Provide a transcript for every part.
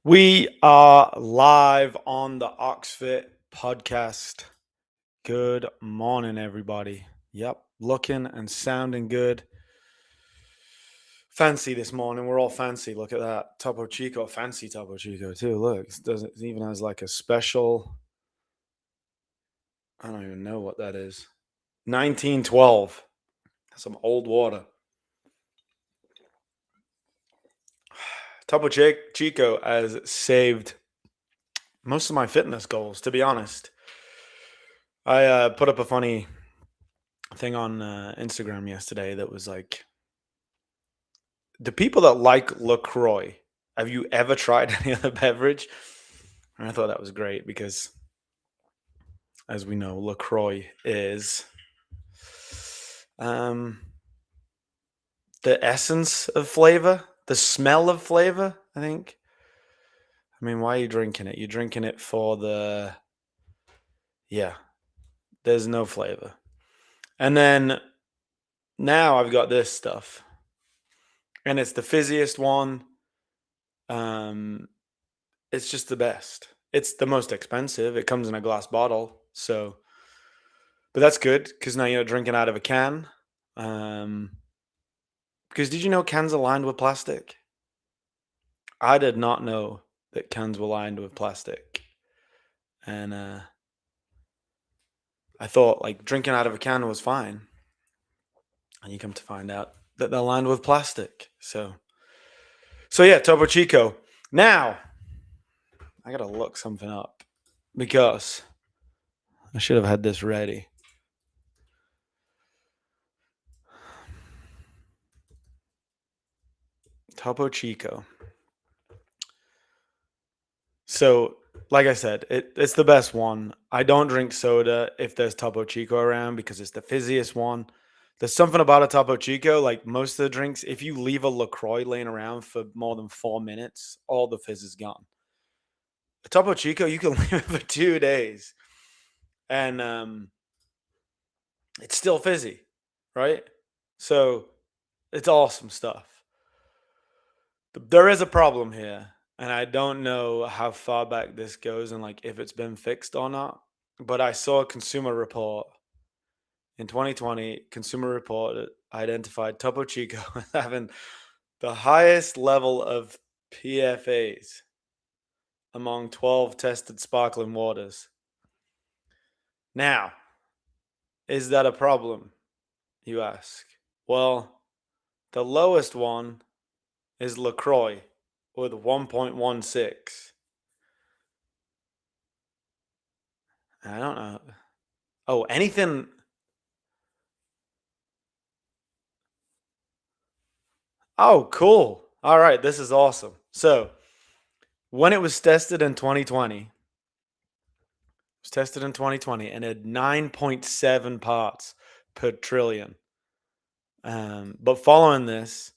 We are live on the OxFit podcast. Good morning, everybody. Yep, looking and sounding good. Fancy this morning. We're all fancy. Look at that. Topo Chico, fancy Topo Chico, too. Look, it even has like a special. I don't even know what that is. 1912. Some old water. Topo Chico has saved most of my fitness goals, to be honest. I put up a funny thing on Instagram yesterday that was like, the people that like LaCroix, have you ever tried any other beverage? And I thought that was great because, as we know, LaCroix is um, the essence of flavor, the smell of flavor, I think. I mean, why are you drinking it? You're drinking it for yeah, there's no flavor. And then now I've got this stuff, and it's the fizziest one. Um, it's just the best. It's the most expensive. It comes in a glass bottle, so but that's good because now you're not drinking out of a can. Um, because did you know cans are lined with plastic? I did not know that cans were lined with plastic, and I thought like drinking out of a can was fine, and you come to find out that they're lined with plastic. So yeah, Topo Chico. Now I gotta look something up because I should have had this ready. Topo Chico. So, like I said, it's the best one. I don't drink soda if there's Topo Chico around because it's the fizziest one. There's something about a Topo Chico, like most of the drinks, if you leave a LaCroix laying around for more than 4 minutes, all the fizz is gone. A Topo Chico, you can leave it for 2 days and it's still fizzy, right? So it's awesome stuff. But there is a problem here, and I don't know how far back this goes and like if it's been fixed or not. But I saw a consumer report in 2020. Consumer report identified Topo Chico as having the highest level of PFAs among 12 tested sparkling waters. Now, is that a problem? You ask. Well, the lowest one is LaCroix with 1.16. I don't know. Oh, anything. Oh, cool. All right, this is awesome. So, when it was tested in 2020, it was tested in 2020 and had 9.7 parts per trillion. But following this,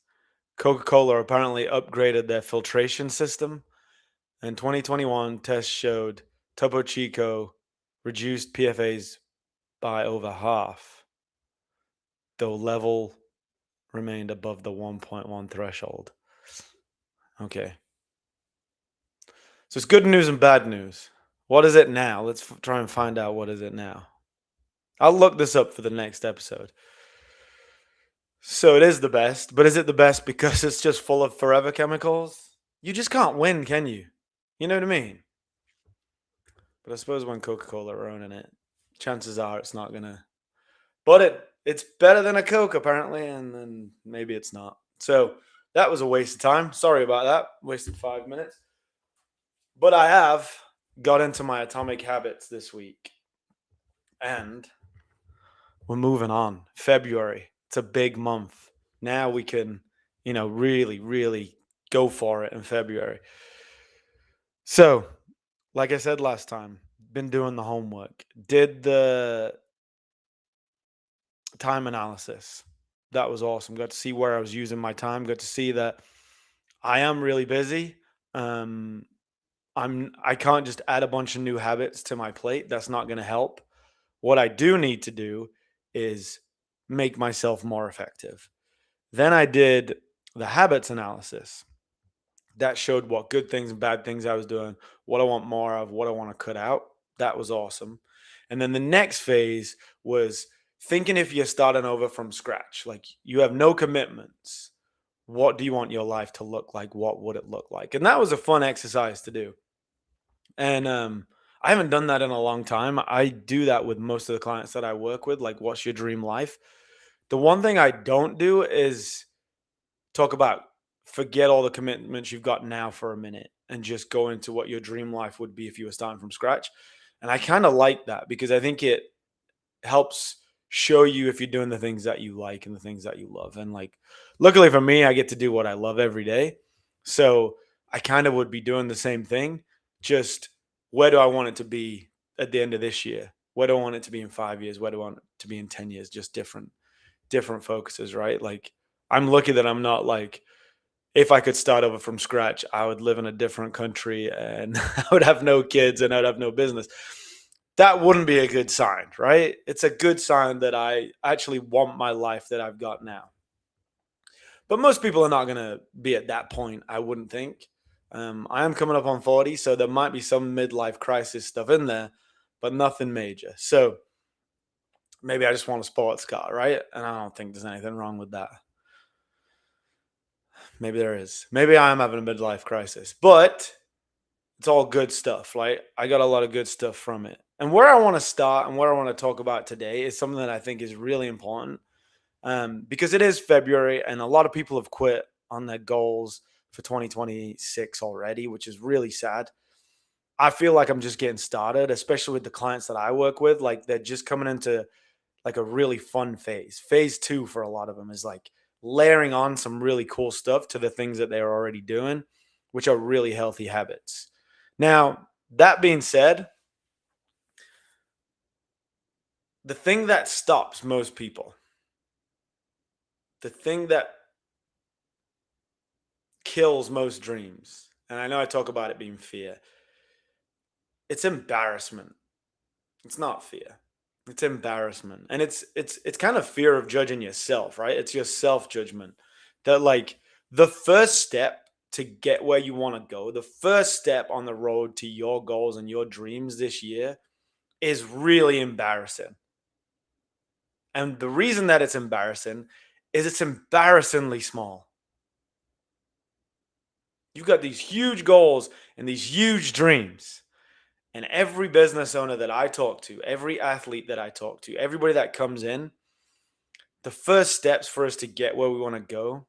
Coca-Cola apparently upgraded their filtration system. In 2021, tests showed Topo Chico reduced PFAs by over half, though level remained above the 1.1 threshold. Okay. So it's good news and bad news. What is it now? Let's try and find out what is it now. I'll look this up for the next episode. So it is the best, but is it the best because it's just full of forever chemicals? You just can't win, can you? You know what I mean? But I suppose when Coca-Cola are owning it, chances are it's not gonna. But it's better than a Coke apparently, and then maybe it's not. So that was a waste of time. Sorry about that. Wasted 5 minutes. But I have got into my atomic habits this week, and we're moving on. February. It's a big month. Now we can, really, really go for it in February. So, like I said last time, been doing the homework. Did the time analysis. That was awesome. Got to see where I was using my time. Got to see that I am really busy. Um, I can't just add a bunch of new habits to my plate. That's not going to help. What I do need to do is make myself more effective. Then I did the habits analysis. That showed what good things and bad things I was doing, what I want more of, what I want to cut out. That was awesome. And then the next phase was thinking if you're starting over from scratch, like you have no commitments, what do you want your life to look like? What would it look like? And that was a fun exercise to do. And I haven't done that in a long time. I do that with most of the clients that I work with, like, what's your dream life? The one thing I don't do is talk about forget all the commitments you've got now for a minute and just go into what your dream life would be if you were starting from scratch. And I kind of like that because I think it helps show you if you're doing the things that you like and the things that you love. And like, luckily for me, I get to do what I love every day. So I kind of would be doing the same thing. Just where do I want it to be at the end of this year? Where do I want it to be in 5 years? Where do I want it to be in 10 years? Just different focuses, right? Like I'm lucky that I'm not like if I could start over from scratch, I would live in a different country and I would have no kids and I'd have no business. That wouldn't be a good sign, right? It's a good sign that I actually want my life that I've got now. But most people are not going to be at that point, I wouldn't think. I am coming up on 40, so there might be some midlife crisis stuff in there, but nothing major. So maybe I just want a sports car, right? And I don't think there's anything wrong with that. Maybe there is. Maybe I am having a midlife crisis, but it's all good stuff. Like I got a lot of good stuff from it. And where I want to start and what I want to talk about today is something that I think is really important because it is February and a lot of people have quit on their goals for 2026 already, which is really sad. I feel like I'm just getting started, especially with the clients that I work with. Like they're just coming into like a really fun phase. Phase two for a lot of them is like layering on some really cool stuff to the things that they're already doing, which are really healthy habits. Now, that being said, the thing that stops most people, the thing that kills most dreams, and I know I talk about it being fear, it's embarrassment. It's not fear. It's embarrassment. And it's kind of fear of judging yourself, right? It's your self-judgment that like the first step to get where you want to go, the first step on the road to your goals and your dreams this year is really embarrassing. And the reason that it's embarrassing is it's embarrassingly small. You've got these huge goals and these huge dreams. And every business owner that I talk to, every athlete that I talk to, everybody that comes in, the first steps for us to get where we want to go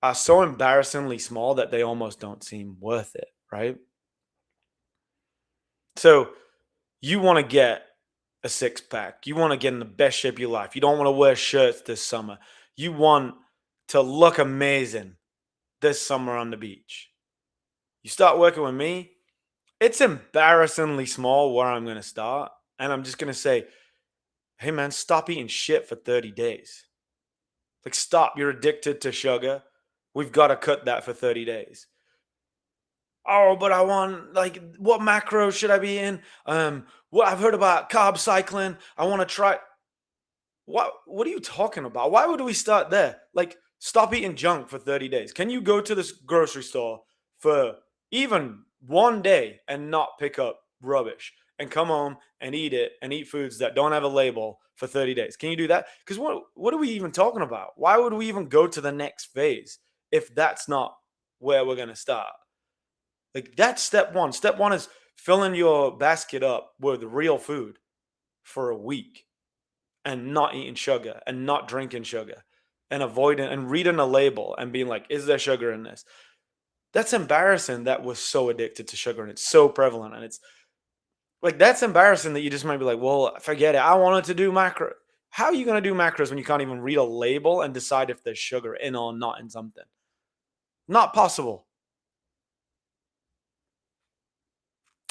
are so embarrassingly small that they almost don't seem worth it, right? So you want to get a six pack. You want to get in the best shape of your life. You don't want to wear shirts this summer. You want to look amazing this summer on the beach. You start working with me, it's embarrassingly small where I'm going to start. And I'm just going to say, hey, man, stop eating shit for 30 days. Like, stop. You're addicted to sugar. We've got to cut that for 30 days. Oh, but I want, like, what macros should I be in? What I've heard about carb cycling. I want to try. What are you talking about? Why would we start there? Like, stop eating junk for 30 days. Can you go to this grocery store for even one day and not pick up rubbish and come home and eat it and eat foods that don't have a label for 30 days? Can you do that? Because what are we even talking about? Why would we even go to the next phase if that's not where we're gonna start? Like that's step one. Step one is filling your basket up with real food for a week and not eating sugar and not drinking sugar and avoiding and reading a label and being like, is there sugar in this? That's embarrassing that we're so addicted to sugar and it's so prevalent. And it's like, that's embarrassing that you just might be like, well, forget it. I wanted to do macro. How are you going to do macros when you can't even read a label and decide if there's sugar in or not in something? Not possible.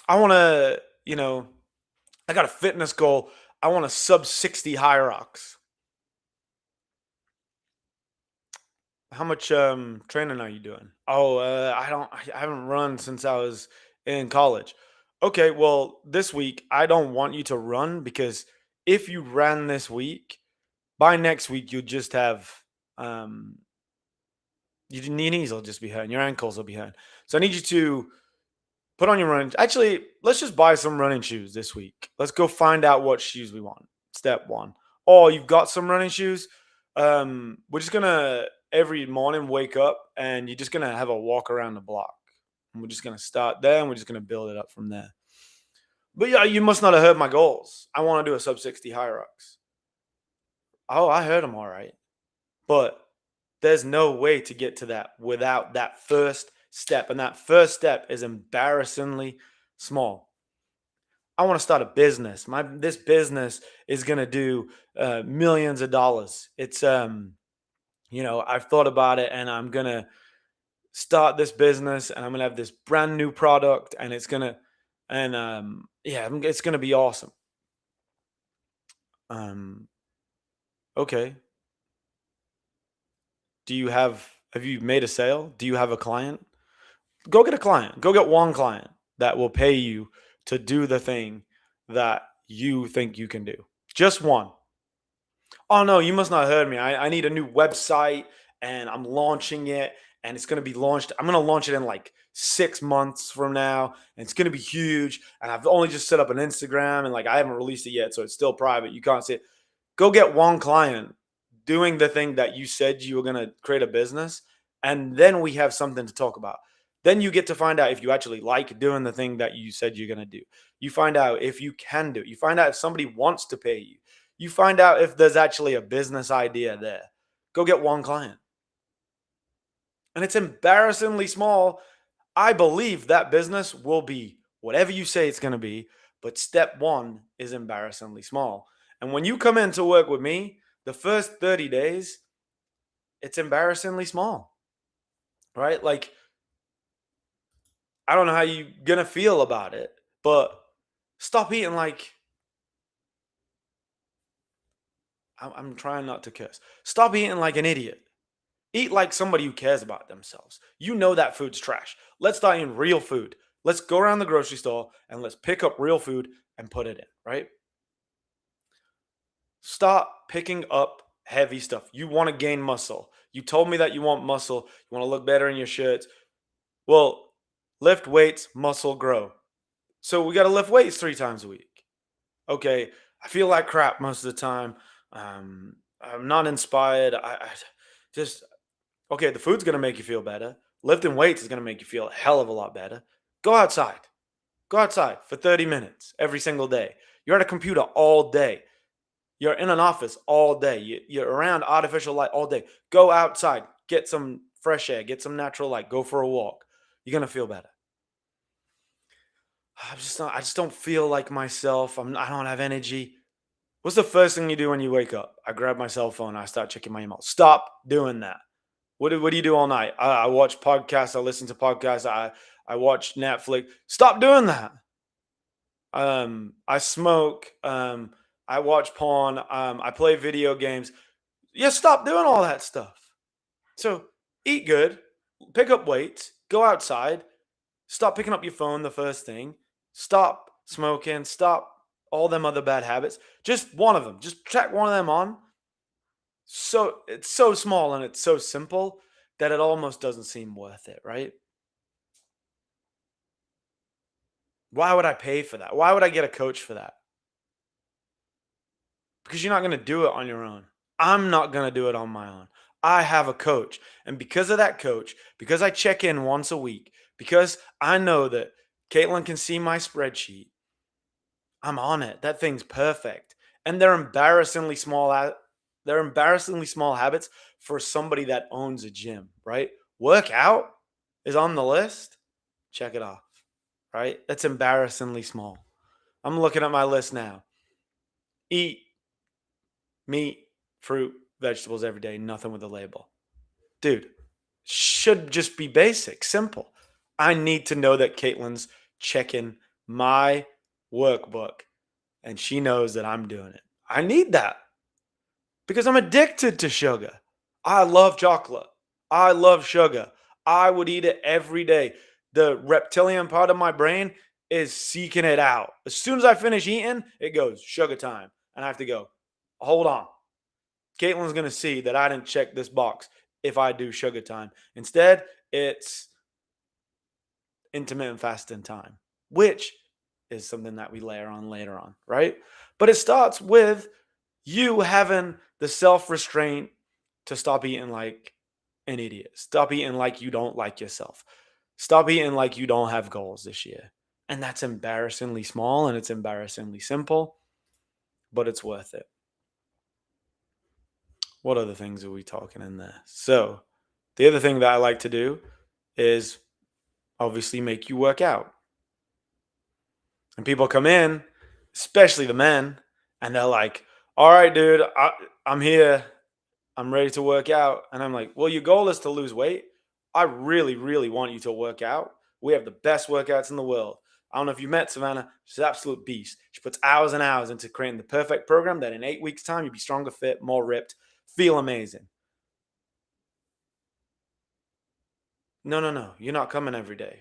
I want to, I got a fitness goal. I want a sub 60 high rocks. How much training are you doing? Oh, I haven't run since I was in college. Okay, well, this week I don't want you to run because if you ran this week, by next week you just have um Your knees will just be hurting. Your ankles will be hurting. So I need you to put on your running. Actually, let's just buy some running shoes this week. Let's go find out what shoes we want. Step one. Oh, you've got some running shoes. We're just gonna every morning wake up and you're just gonna have a walk around the block. And we're just gonna start there and we're just gonna build it up from there. But yeah, you must not have heard my goals. I want to do a sub 60 high rocks. Oh, I heard them all right. But there's no way to get to that without that first step. And that first step is embarrassingly small. I want to start a business. This business is going to do millions of dollars. I've thought about it and I'm going to start this business and I'm going to have this brand new product and it's going to be awesome. Um okay. Have you made a sale? Do you have a client? Go get a client. Go get one client that will pay you to do the thing that you think you can do. Just one. Oh no, you must not have heard me. I need a new website and I'm launching it and it's going to be launched. I'm going to launch it in like 6 months from now and it's going to be huge. And I've only just set up an Instagram and like I haven't released it yet. So it's still private. You can't see it. Go get one client doing the thing that you said you were going to create a business. And then we have something to talk about. Then you get to find out if you actually like doing the thing that you said you're going to do. You find out if you can do it. You find out if somebody wants to pay you. You find out if there's actually a business idea there. Go get one client. And it's embarrassingly small. I believe that business will be whatever you say it's going to be, but step one is embarrassingly small. And when you come in to work with me, the first 30 days, it's embarrassingly small, right? Like, I don't know how you're going to feel about it, but stop eating like, I'm trying not to curse. Stop eating like an idiot. Eat like somebody who cares about themselves. You know that food's trash. Let's start eating real food. Let's go around the grocery store and let's pick up real food and put it in, right? Stop picking up heavy stuff. You want to gain muscle. You told me that you want muscle. You want to look better in your shirts. Well, lift weights, muscle grow. So we got to lift weights 3 times a week. Okay, I feel like crap most of the time. I'm not inspired. I just okay. The food's gonna make you feel better. Lifting weights is gonna make you feel a hell of a lot better. Go outside. Go outside for 30 minutes every single day. You're at a computer all day. You're in an office all day. You're around artificial light all day. Go outside. Get some fresh air. Get some natural light. Go for a walk. You're gonna feel better. I just don't feel like myself. I don't have energy. What's the first thing you do when you wake up? I grab my cell phone. I start checking my email. Stop doing that. What do you do all night? I watch podcasts. I listen to podcasts. I watch Netflix. Stop doing that. I smoke. I watch porn. I play video games. Yeah, stop doing all that stuff. So eat good. Pick up weights. Go outside. Stop picking up your phone the first thing. Stop smoking. Stop all them other bad habits. Just one of them. Just track one of them on. So it's so small and it's so simple that it almost doesn't seem worth it, right? Why would I pay for that? Why would I get a coach for that? Because you're not going to do it on your own. I'm not going to do it on my own. I have a coach. And because of that coach, because I check in once a week, because I know that Caitlin can see my spreadsheet, I'm on it. That thing's perfect. And they're embarrassingly small habits for somebody that owns a gym, right? Workout is on the list. Check it off, right? That's embarrassingly small. I'm looking at my list now. Eat meat, fruit, vegetables every day, nothing with a label. Dude, should just be basic, simple. I need to know that Caitlin's checking my workbook and she knows that I'm doing it. I need that because I'm addicted to sugar. I love chocolate. I love sugar. I would eat it every day. The reptilian part of my brain is seeking it out. As soon as I finish eating, it goes sugar time. And I have to go, hold on. Caitlin's going to see that I didn't check this box. if I do sugar time. Instead, it's intermittent fasting time, which is something that we layer on later on, right? But it starts with you having the self restraint to stop eating like an idiot. Stop eating like you don't like yourself. Stop eating like you don't have goals this year. And that's embarrassingly small and it's embarrassingly simple, but it's worth it. What other things are we talking in there? So, the other thing that I like to do is obviously make you work out. And people come in, especially the men, and they're like, all right, dude, I'm here. I'm ready to work out. And I'm like, well, your goal is to lose weight. I really, really want you to work out. We have the best workouts in the world. I don't know if you met Savannah. She's an absolute beast. She puts hours and hours into creating the perfect program that in 8 weeks' time, you'll be stronger, fit, more ripped, feel amazing. No, no, no. You're not coming every day.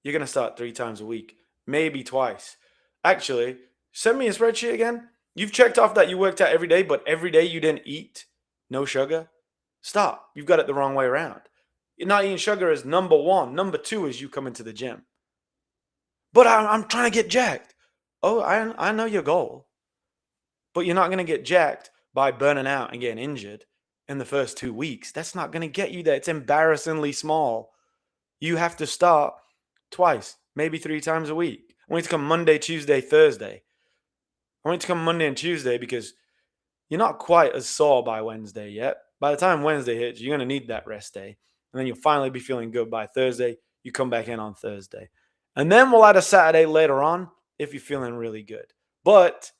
You're going to start 3 times a week, maybe twice. Actually, send me a spreadsheet again. You've checked off that you worked out every day, but every day you didn't eat no sugar. Stop. You've got it the wrong way around. You're not eating sugar is number one. Number two is you coming to the gym. But I'm trying to get jacked. Oh, I know your goal, but you're not going to get jacked by burning out and getting injured in the first 2 weeks. That's not going to get you there. It's embarrassingly small. You have to start twice, maybe 3 times a week. I want you to come Monday, Tuesday, Thursday. I want you to come Monday and Tuesday because you're not quite as sore by Wednesday yet. By the time Wednesday hits, you're going to need that rest day. And then you'll finally be feeling good by Thursday. You come back in on Thursday. And then we'll add a Saturday later on if you're feeling really good. But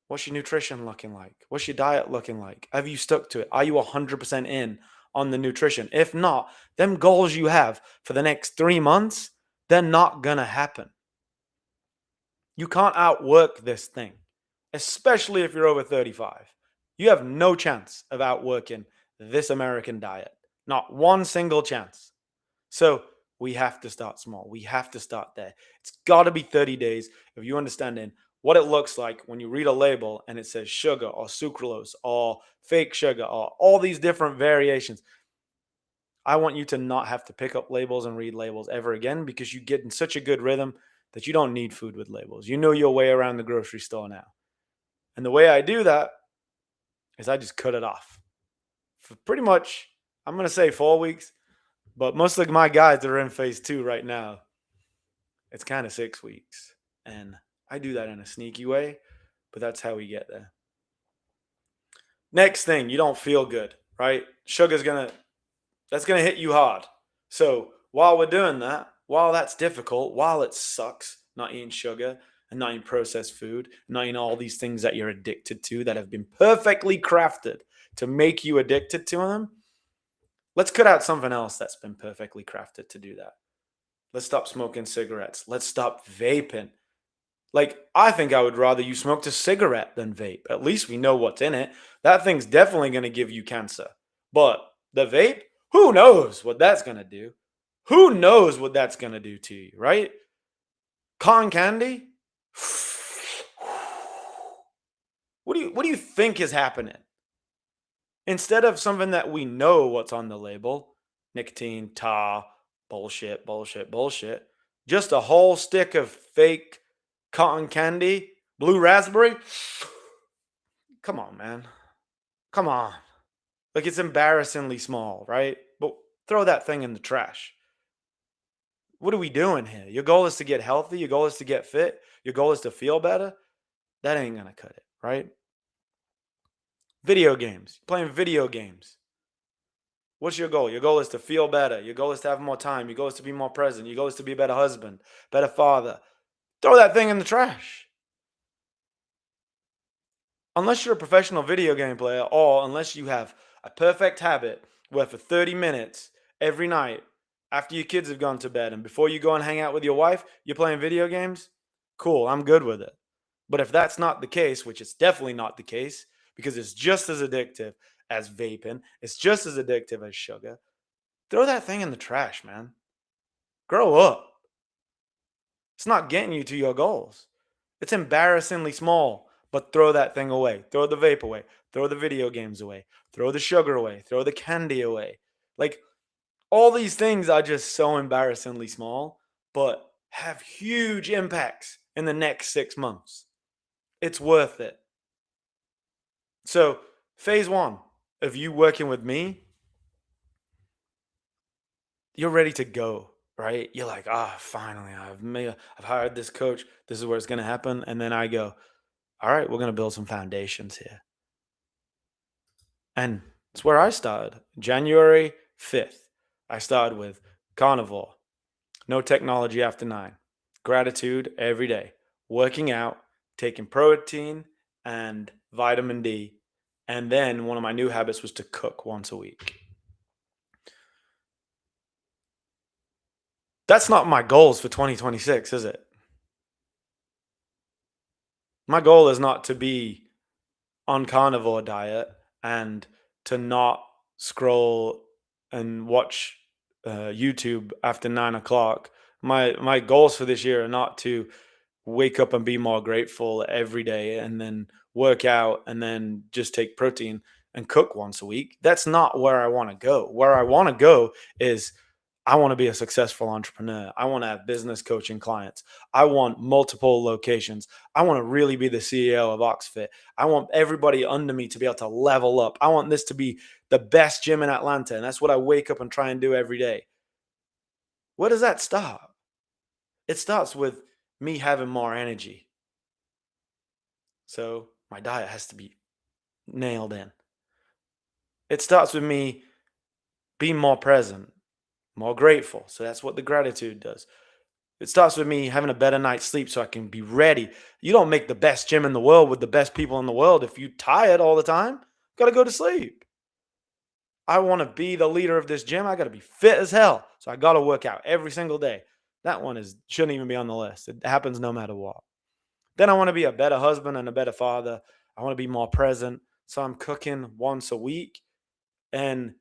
what's your nutrition looking like? What's your diet looking like? Have you stuck to it? Are you 100% in on the nutrition? If not, them goals you have for the next 3 months, they're not going to happen. You can't outwork this thing, especially if you're over 35. You have no chance of outworking this American diet. Not one single chance. So we have to start small. We have to start there. It's got to be 30 days of you understanding what it looks like when you read a label and it says sugar or sucralose or fake sugar or all these different variations. I want you to not have to pick up labels and read labels ever again because you get in such a good rhythm that you don't need food with labels. You know your way around the grocery store now. And the way I do that is I just cut it off for pretty much, I'm going to say 4 weeks, but most of my guys that are in phase 2 right now, it's kind of 6 weeks. And I do that in a sneaky way, but that's how we get there. Next thing, you don't feel good, right? That's going to hit you hard. So while we're doing that, while that's difficult, while it sucks not eating sugar and not eating processed food, not eating all these things that you're addicted to that have been perfectly crafted to make you addicted to them, let's cut out something else that's been perfectly crafted to do that. Let's stop smoking cigarettes. Let's stop vaping. Like, I think I would rather you smoked a cigarette than vape. At least we know what's in it. That thing's definitely going to give you cancer. But the vape, who knows what that's going to do? Who knows what that's going to do to you, right? Cotton candy? What do you think is happening? Instead of something that we know what's on the label, nicotine, tar, bullshit, bullshit, bullshit, just a whole stick of fake cotton candy, blue raspberry. Come on, man. Come on. Like, it's embarrassingly small, right? But throw that thing in the trash. What are we doing here? Your goal is to get healthy. Your goal is to get fit. Your goal is to feel better. That ain't going to cut it, right? Video games. Playing video games. What's your goal? Your goal is to feel better. Your goal is to have more time. Your goal is to be more present. Your goal is to be a better husband, better father. Throw that thing in the trash. Unless you're a professional video game player or unless you have a perfect habit where for 30 minutes every night after your kids have gone to bed and before you go and hang out with your wife, you're playing video games, cool, I'm good with it. But if that's not the case, which it's definitely not the case, because it's just as addictive as vaping, it's just as addictive as sugar, throw that thing in the trash, man. Grow up. It's not getting you to your goals. It's embarrassingly small, but throw that thing away. Throw the vape away. Throw the video games away. Throw the sugar away. Throw the candy away. Like all these things are just so embarrassingly small, but have huge impacts in the next 6 months. It's worth it. So, phase one of you working with me, you're ready to go, right? You're like, finally, I've hired this coach. This is where it's going to happen. And then I go, all right, we're going to build some foundations here. And it's where I started. January 5th, I started with carnivore, no technology after 9, gratitude every day, working out, taking protein and vitamin D. And then one of my new habits was to cook once a week. That's not my goals for 2026, is it? My goal is not to be on carnivore diet and to not scroll and watch YouTube after 9 o'clock. My goals for this year are not to wake up and be more grateful every day and then work out and then just take protein and cook once a week. That's not where I want to go. Where I want to go is I want to be a successful entrepreneur. I want to have business coaching clients. I want multiple locations. I want to really be the CEO of OxFit. I want everybody under me to be able to level up. I want this to be the best gym in Atlanta. And that's what I wake up and try and do every day. Where does that start? It starts with me having more energy. So my diet has to be nailed in. It starts with me being more present, more grateful. So that's what the gratitude does. It starts with me having a better night's sleep so I can be ready. You don't make the best gym in the world with the best people in the world if you're tired all the time. Got to go to sleep. I want to be the leader of this gym. I got to be fit as hell. So I got to work out every single day. That one shouldn't even be on the list. It happens no matter what. Then I want to be a better husband and a better father. I want to be more present. So I'm cooking once a week and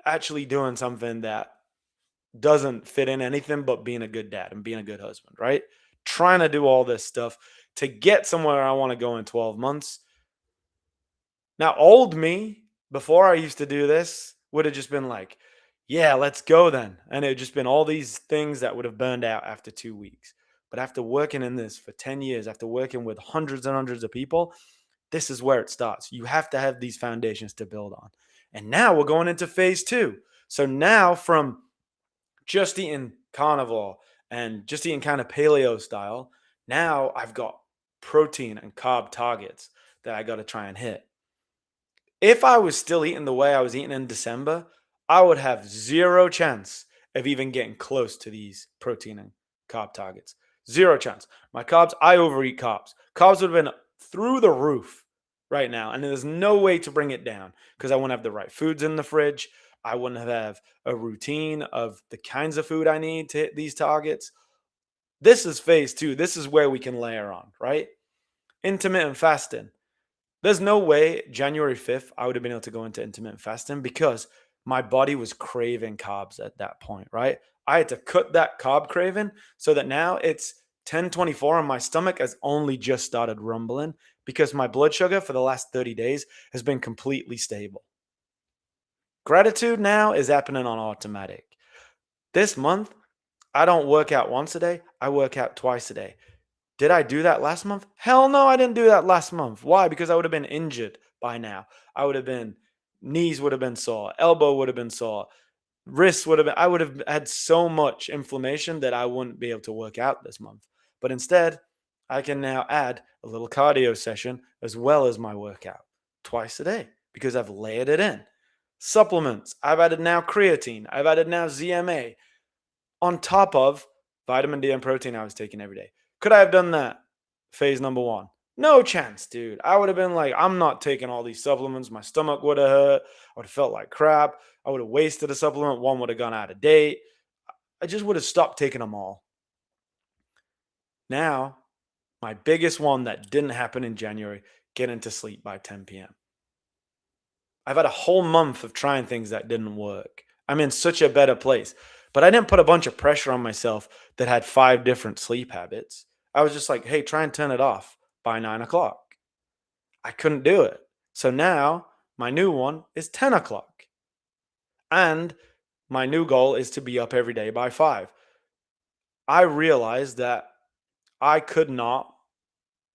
actually doing something that doesn't fit in anything but being a good dad and being a good husband, right? Trying to do all this stuff to get somewhere I want to go in 12 months. Now, old me, before I used to do this, would have just been like, yeah, let's go then. And it would just been all these things that would have burned out after 2 weeks. But after working in this for 10 years, after working with hundreds and hundreds of people, this is where it starts. You have to have these foundations to build on. And now we're going into phase two. So now from just eating carnivore and just eating kind of paleo style, now I've got protein and carb targets that I got to try and hit. If I was still eating the way I was eating in December, I would have zero chance of even getting close to these protein and carb targets. Zero chance. My carbs, I overeat carbs. Carbs would have been through the roof right now. And there's no way to bring it down because I wouldn't have the right foods in the fridge. I wouldn't have a routine of the kinds of food I need to hit these targets. This is phase two. This is where we can layer on, right? Intermittent fasting. There's no way January 5th I would have been able to go into intermittent fasting because my body was craving carbs at that point, right? I had to cut that carb craving so that now it's 10:24 and my stomach has only just started rumbling because my blood sugar for the last 30 days has been completely stable. Gratitude now is happening on automatic. This month, I don't work out once a day, I work out twice a day. Did I do that last month? Hell no, I didn't do that last month. Why? Because I would have been injured by now. Knees would have been sore, elbow would have been sore, wrists would have been, I would have had so much inflammation that I wouldn't be able to work out this month. But instead, I can now add a little cardio session as well as my workout twice a day because I've layered it in. Supplements, I've added now creatine, I've added now ZMA on top of vitamin D and protein I was taking every day. Could I have done that? Phase number one. No chance, dude. I would have been like, I'm not taking all these supplements. My stomach would have hurt. I would have felt like crap. I would have wasted a supplement. One would have gone out of date. I just would have stopped taking them all. Now, my biggest one that didn't happen in January, get into sleep by 10 p.m. I've had a whole month of trying things that didn't work. I'm in such a better place. But I didn't put a bunch of pressure on myself that had 5 different sleep habits. I was just like, hey, try and turn it off by 9 o'clock. I couldn't do it. So now my new one is 10 o'clock. And my new goal is to be up every day by 5. I realized that I could not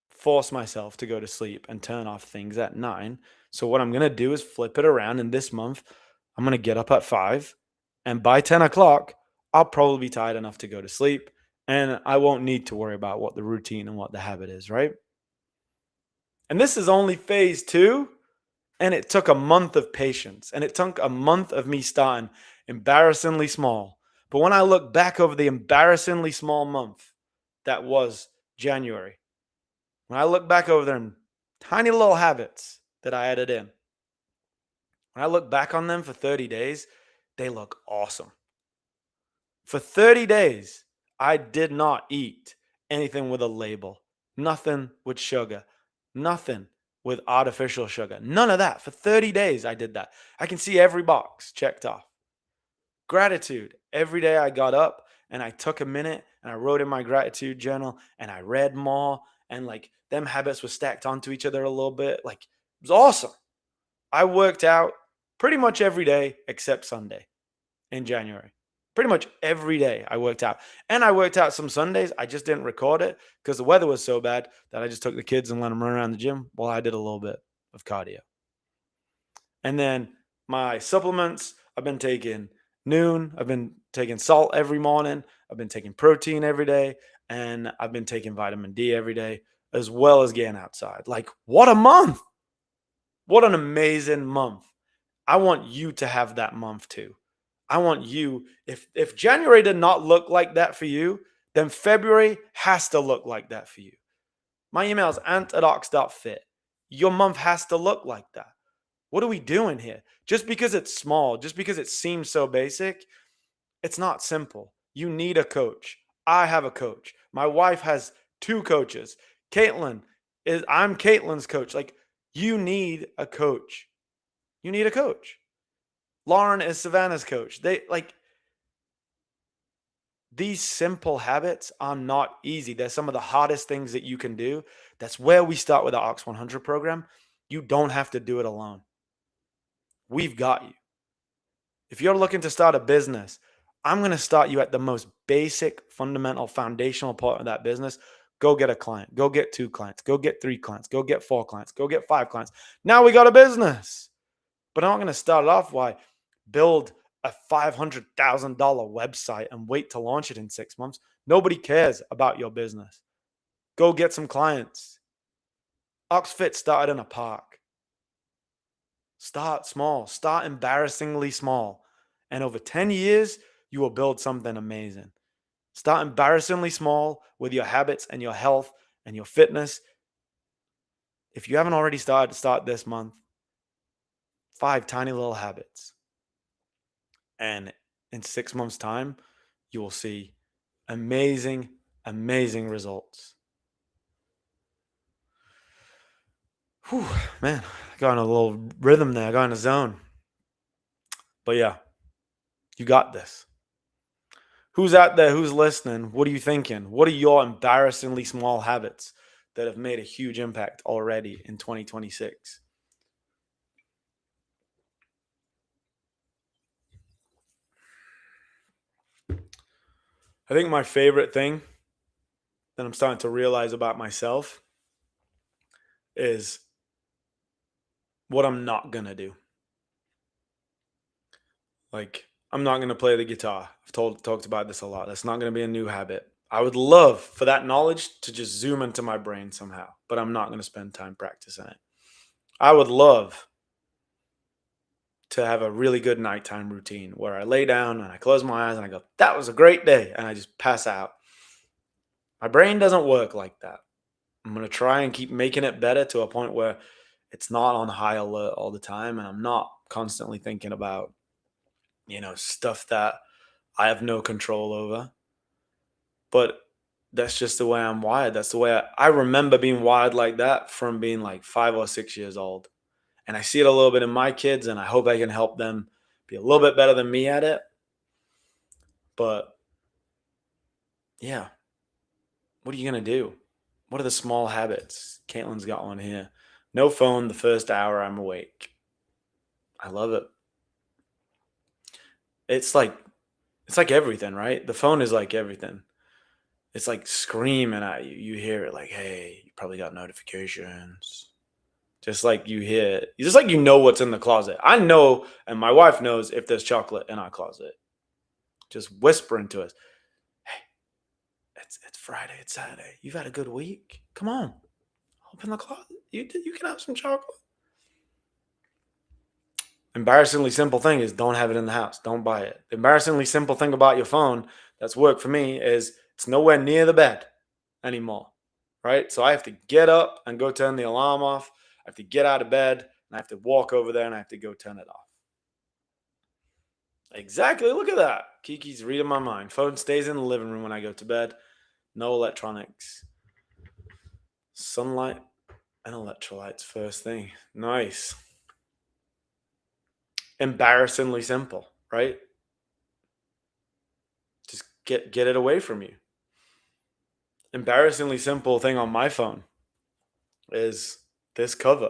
force myself to go to sleep and turn off things at 9. So what I'm going to do is flip it around. And this month, I'm going to get up at 5. And by 10 o'clock, I'll probably be tired enough to go to sleep. And I won't need to worry about what the routine and what the habit is, right? And this is only phase 2. And it took a month of patience. And it took a month of me starting embarrassingly small. But when I look back over the embarrassingly small month that was January, when I look back over them tiny little habits that I added in, when I look back on them for 30 days, they look awesome. For 30 days, I did not eat anything with a label, nothing with sugar, nothing with artificial sugar, none of that. For 30 days, I did that. I can see every box checked off. Gratitude. Every day I got up and I took a minute and I wrote in my gratitude journal and I read more, and like them habits were stacked onto each other a little bit. Like it was awesome. I worked out pretty much every day except Sunday in January. Pretty much every day I worked out. And I worked out some Sundays. I just didn't record it because the weather was so bad that I just took the kids and let them run around the gym while I did a little bit of cardio. And then my supplements, I've been taking noon. I've been taking salt every morning. I've been taking protein every day. And I've been taking vitamin D every day, as well as getting outside. Like, what a month! What an amazing month. I want you to have that month too. I want you, if January did not look like that for you, then February has to look like that for you. My email is ant@ox.fit. Your month has to look like that. What are we doing here? Just because it's small, just because it seems so basic, it's not simple. You need a coach. I have a coach. My wife has 2 coaches. I'm Caitlin's coach. Like, you need a coach. You need a coach. Lauren is Savannah's coach. These simple habits are not easy. They're some of the hardest things that you can do. That's where we start with the Ox 100 program. You don't have to do it alone. We've got you. If you're looking to start a business, I'm going to start you at the most basic, fundamental, foundational part of that business. Go get a client. Go get 2 clients. Go get 3 clients. Go get 4 clients. Go get 5 clients. Now we got a business. But I'm not going to start it off by build a $500,000 website and wait to launch it in 6 months. Nobody cares about your business. Go get some clients. OxFit started in a park. Start small. Start embarrassingly small. And over 10 years, you will build something amazing. Start embarrassingly small with your habits and your health and your fitness. If you haven't already started, start this month. 5 tiny little habits. And in 6 months' time, you will see amazing, amazing results. Whew, man, I got in a little rhythm there. I got in a zone. But yeah, you got this. Who's out there? Who's listening? What are you thinking? What are your embarrassingly small habits that have made a huge impact already in 2026? I think my favorite thing that I'm starting to realize about myself is what I'm not going to do. Like, I'm not going to play the guitar. I've talked about this a lot. That's not going to be a new habit. I would love for that knowledge to just zoom into my brain somehow, but I'm not going to spend time practicing it. I would love to have a really good nighttime routine where I lay down and I close my eyes and I go, that was a great day. And I just pass out. My brain doesn't work like that. I'm going to try and keep making it better to a point where it's not on high alert all the time. And I'm not constantly thinking about, stuff that I have no control over. But that's just the way I'm wired. That's the way I remember being wired like that from being like 5 or 6 years old. And I see it a little bit in my kids, and I hope I can help them be a little bit better than me at it. But yeah, what are you going to do? What are the small habits? Caitlin's got one here. No phone the first hour I'm awake. I love it. It's like it's like everything, right? The phone is like everything. It's like screaming at you. You hear it like, hey, you probably got notifications. Just like you hear, just like you know what's in the closet. I know, and my wife knows if there's chocolate in our closet. Just whispering to us, hey, it's Friday, it's Saturday. You've had a good week. Come on, open the closet. You can have some chocolate. Embarrassingly simple thing is don't have it in the house. Don't buy it. The embarrassingly simple thing about your phone that's worked for me is it's nowhere near the bed anymore. Right? So I have to get up and go turn the alarm off. I have to get out of bed and I have to walk over there and I have to go turn it off. Exactly. Look at that. Kiki's reading my mind. Phone stays in the living room when I go to bed. No electronics. Sunlight and electrolytes first thing. Nice. Embarrassingly simple, right? Just get it away from you. Embarrassingly simple thing on my phone is this cover.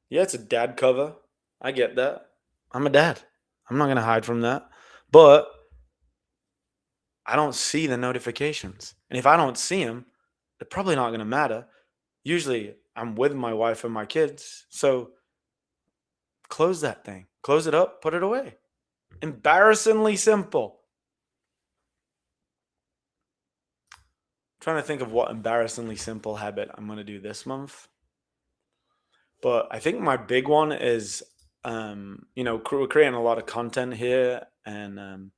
Yeah, it's a dad cover. I get that. I'm a dad. I'm not going to hide from that. But I don't see the notifications. And if I don't see them, they're probably not going to matter. Usually I'm with my wife and my kids. So close that thing. Close it up, put it away. Embarrassingly simple. Trying to think of what embarrassingly simple habit I'm going to do this month. But I think my big one is, we're creating a lot of content here, and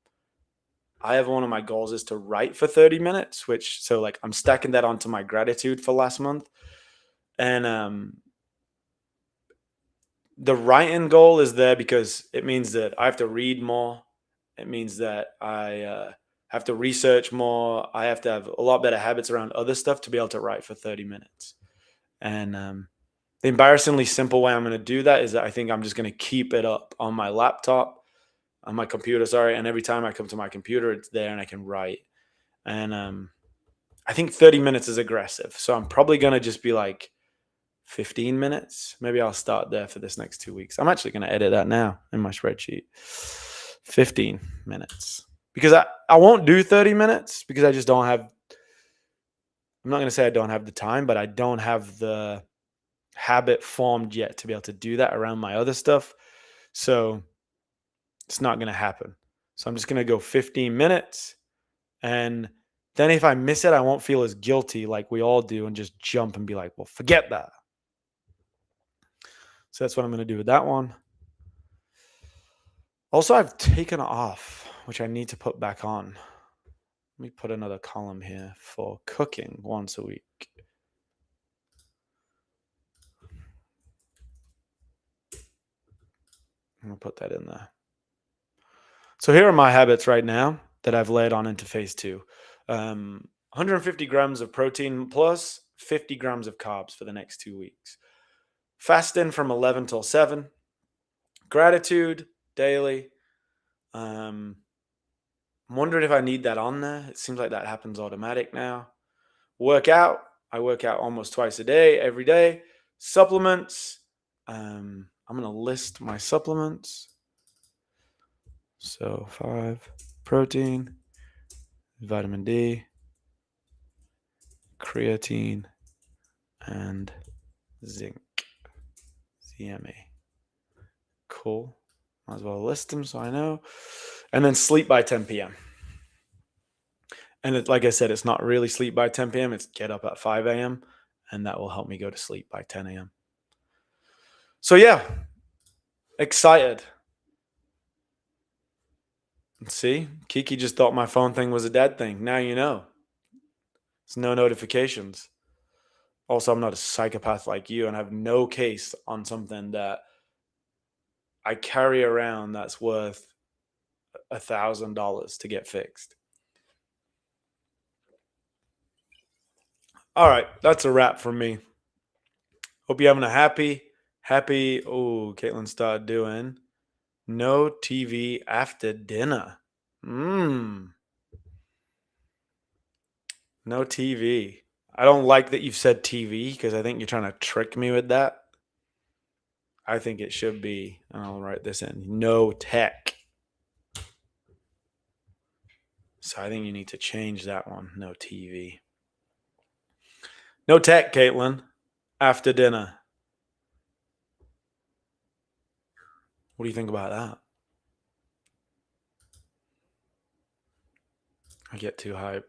I have one of my goals is to write for 30 minutes, which so like I'm stacking that onto my gratitude for last month, and the writing goal is there because it means that I have to read more. It means that I have to research more. I have to have a lot better habits around other stuff to be able to write for 30 minutes. And the embarrassingly simple way I'm going to do that is that I think I'm just going to keep it up on my laptop, on my computer, sorry. And every time I come to my computer, it's there and I can write. And I think 30 minutes is aggressive. So I'm probably going to just be like 15 minutes. Maybe I'll start there for this next 2 weeks. I'm actually going to edit that now in my spreadsheet. 15 minutes. Because I won't do 30 minutes because I just don't have, I'm not going to say I don't have the time, but I don't have the habit formed yet to be able to do that around my other stuff. So it's not going to happen. So I'm just going to go 15 minutes. And then if I miss it, I won't feel as guilty like we all do and just jump and be like, well, forget that. So that's what I'm going to do with that one. Also, I've taken off, which I need to put back on. Let me put another column here for cooking once a week. I'm going to put that in there. So here are my habits right now that I've laid on into phase 2. 150 grams of protein plus 50 grams of carbs for the next 2 weeks. Fasting from 11 till 7. Gratitude daily. I'm wondering if I need that on there. It seems like that happens automatic now. Workout. I work out almost twice a day, every day. Supplements. I'm going to list my supplements. So 5, protein, vitamin D, creatine, and zinc. ZMA. Cool. Might as well list them so I know. And then sleep by 10 p.m. And like I said, it's not really sleep by 10 p.m. It's get up at 5 a.m. And that will help me go to sleep by 10 a.m. So yeah, excited. See, Kiki just thought my phone thing was a dad thing. Now you know. It's no notifications. Also, I'm not a psychopath like you and have no case on something that I carry around that's worth $1,000 to get fixed. All right, that's a wrap for me. Hope you're having a happy. Oh, Caitlin started doing no TV after dinner. No TV. I don't like that you've said TV because I think you're trying to trick me with that. I think it should be, and I'll write this in, no tech. So I think you need to change that one. No TV. No tech, Caitlin. After dinner. What do you think about that? I get too hype.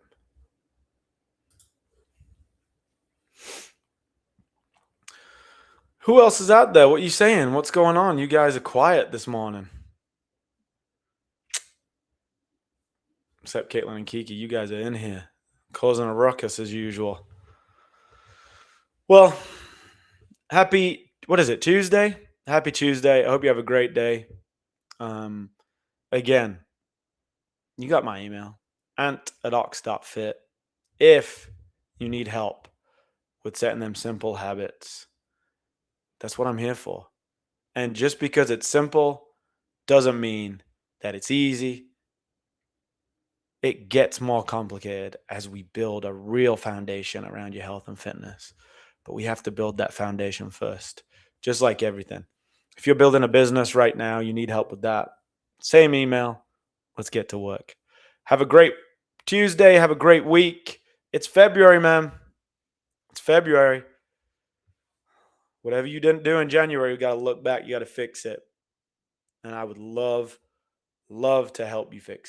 Who else is out there? What are you saying? What's going on? You guys are quiet this morning. Except Caitlin and Kiki, you guys are in here, causing a ruckus as usual. Well, what is it, Tuesday? Happy Tuesday. I hope you have a great day. Again, you got my email, ant@ox.fit. If you need help with setting them simple habits, that's what I'm here for. And just because it's simple doesn't mean that it's easy. It gets more complicated as we build a real foundation around your health and fitness. But we have to build that foundation first, just like everything. If you're building a business right now, you need help with that. Same email. Let's get to work. Have a great Tuesday. Have a great week. It's February, man. It's February. Whatever you didn't do in January, you got to look back. You got to fix it. And I would love to help you fix it.